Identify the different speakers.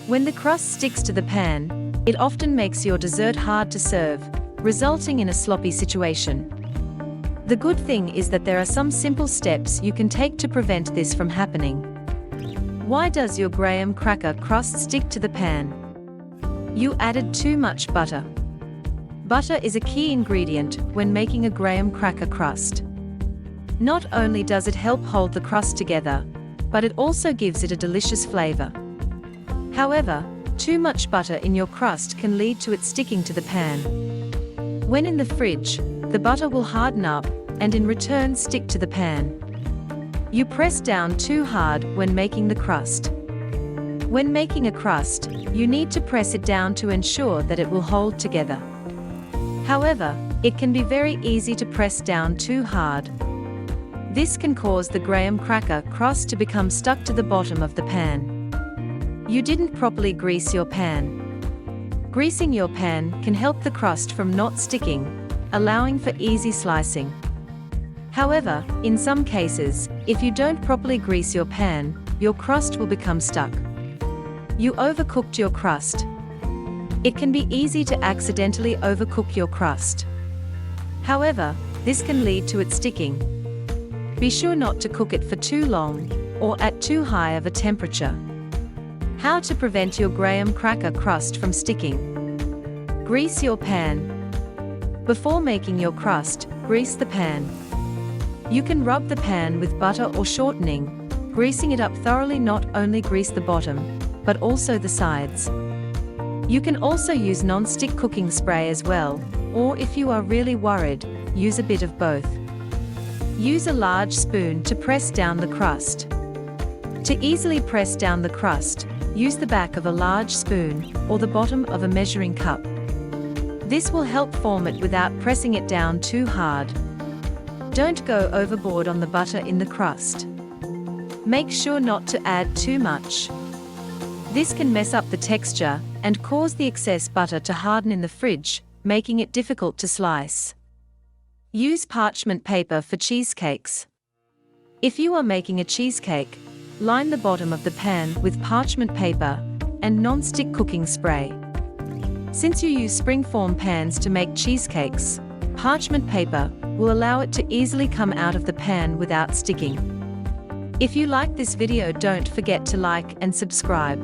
Speaker 1: When the crust sticks to the pan, it often makes your dessert hard to serve, resulting in a sloppy situation. The good thing is that there are some simple steps you can take to prevent this from happening. Why does your graham cracker crust stick to the pan? You added too much butter. Butter is a key ingredient when making a graham cracker crust. Not only does it help hold the crust together, but it also gives it a delicious flavor. However, too much butter in your crust can lead to it sticking to the pan. When in the fridge, the butter will harden up and in return stick to the pan. You press down too hard when making the crust. When making a crust, you need to press it down to ensure that it will hold together. However, it can be very easy to press down too hard. This can cause the graham cracker crust to become stuck to the bottom of the pan. You didn't properly grease your pan. Greasing your pan can help the crust from not sticking, allowing for easy slicing. However, in some cases, if you don't properly grease your pan, your crust will become stuck. You overcooked your crust. It can be easy to accidentally overcook your crust. However, this can lead to it sticking. Be sure not to cook it for too long, or at too high of a temperature. How to prevent your graham cracker crust from sticking? Grease your pan. Before making your crust, grease the pan. You can rub the pan with butter or shortening, greasing it up thoroughly. Not only grease the bottom, but also the sides. You can also use non-stick cooking spray as well, or if you are really worried, use a bit of both. Use a large spoon to press down the crust. To easily press down the crust, use the back of a large spoon or the bottom of a measuring cup. This will help form it without pressing it down too hard. Don't go overboard on the butter in the crust. Make sure not to add too much. This can mess up the texture and cause the excess butter to harden in the fridge, making it difficult to slice. Use parchment paper for cheesecakes. If you are making a cheesecake, line the bottom of the pan with parchment paper and non-stick cooking spray. Since you use springform pans to make cheesecakes, parchment paper will allow it to easily come out of the pan without sticking. If you like this video, don't forget to like and subscribe.